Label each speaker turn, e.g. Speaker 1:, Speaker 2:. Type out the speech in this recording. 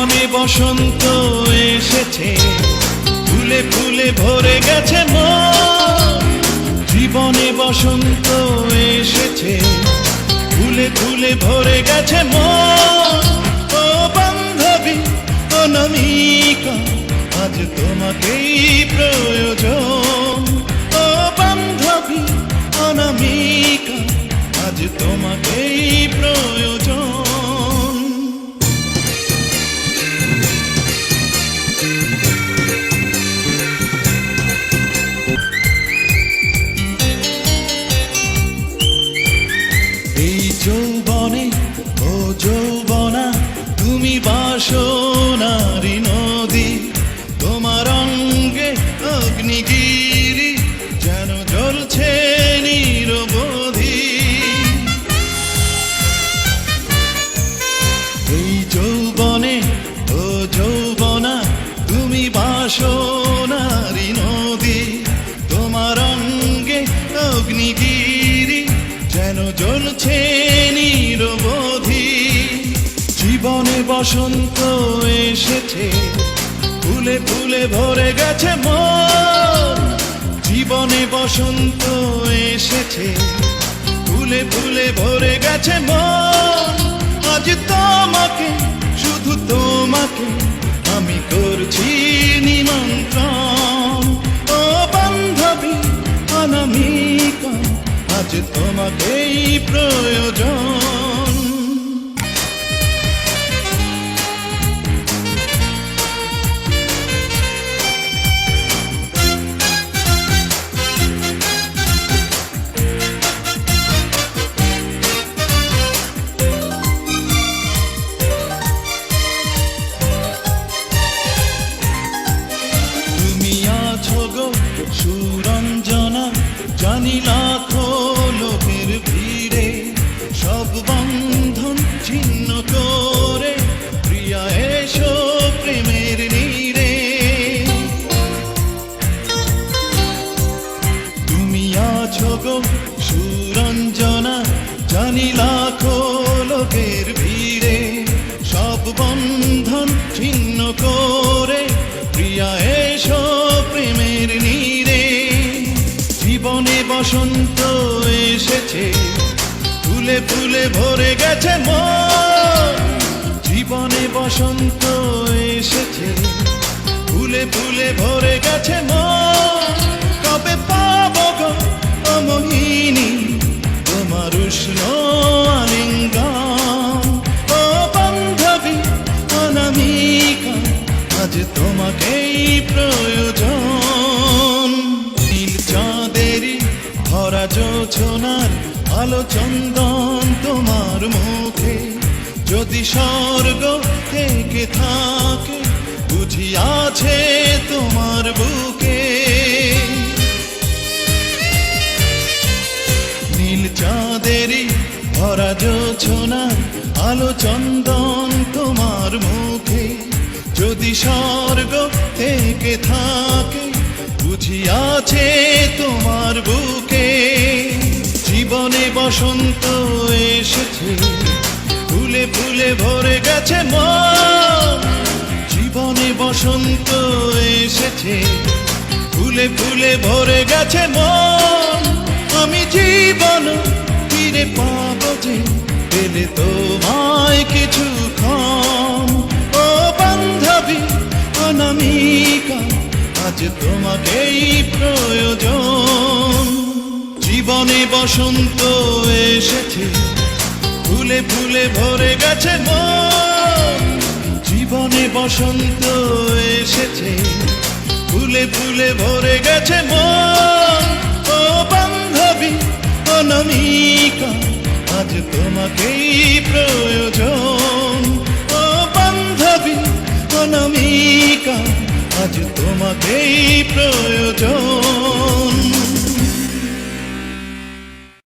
Speaker 1: জীবনে বসন্ত এসেছে, ফুলে ফুলে ভরে গেছে মন। জীবনে বসন্ত এসেছে, ফুলে ফুলে ভরে গেছে মন। ও বান্ধবী অনামিকা, আজ তোমাকেই প্রয়োজন। ও বান্ধবী অনামিকা, আজ তোমাকেই প্রয়োজন। যৌবনে ও যৌবনা, তুমি বাসনারি নদী। তোমার অঙ্গে অগ্নিগিরি যেন জ্বলছে নিরবধি। এই যৌবনে ও যৌবনা, তুমি বাসনারি নদী। তোমার অঙ্গে অগ্নিগিরি যেন জ্বলছে নিরবধি। জীবনে বসন্ত এসেছে, ফুলে ফুলে ভরে গেছে মন। জীবনে বসন্ত এসেছে, ফুলে ফুলে ভরে গেছে মন। আজ তোমাকে, শুধু তোমাকে আমি করছি নিমন্ত্রণ। ও বান্ধবী অনামিকা, আজ তোমাকেই প্রয়োজন। তুমি আছো গো সুরঞ্জনা, জানি লাখো লোকের ভিড়ে সব বন্ধন ছিন্ন করে প্রিয়া এসো প্রেমের নীড়ে। তুমি আছো গো সুরঞ্জনা, জানি লাখো লোকের ভিড়ে সব বন্ধন ছিন্ন করে প্রিয়া এসো প্রেমের নীড়ে। জীবনে বসন্ত এসেছে, ফুলে ফুলে ভরে গেছে মন। জীবনে বসন্ত এসেছে, ফুলে ফুলে ভরে গেছে মন। কবে পাবো গো ও মোহিনী তোমার উষ্ণ আলিঙ্গন। ও বান্ধবী অনামিকা, আজ তোমাকেই প্রয়োজন। নীল চাঁদেরই ভরা জোছনার আলো চন্দন তোমার মুখে, যদি স্বর্গ থেকে থাকে বুঝি আছে তোমার বুকে। নীল চাঁদেরই ভরা জোছনার আলো চন্দন তোমার মুখে, যদি স্বর্গ থেকে থাকে বুঝি আছে তোমার বুকে। জীবনে বসন্ত এসেছে, ফুলে ফুলে ভরে গেছে মন। জীবনে বসন্ত এসেছে, ফুলে ফুলে ভরে গেছে মন। আমি জীবন ফিরে পাবো যে পেলে তোমায় কিছুক্ষণ। ও বান্ধবী অনামিকা, আজ তোমাকেই প্রয়োজন। জীবনে বসন্ত এসেছে, ফুলে ফুলে ভরে গেছে মন। জীবনে বসন্ত এসেছে, ফুলে ফুলে ভরে গেছে মন। ও বান্ধবী অনামিকা, আজ তোমাকেই প্রয়োজন। ও বান্ধবী অনামিকা, আজ তোমাকেই প্রয়োজন।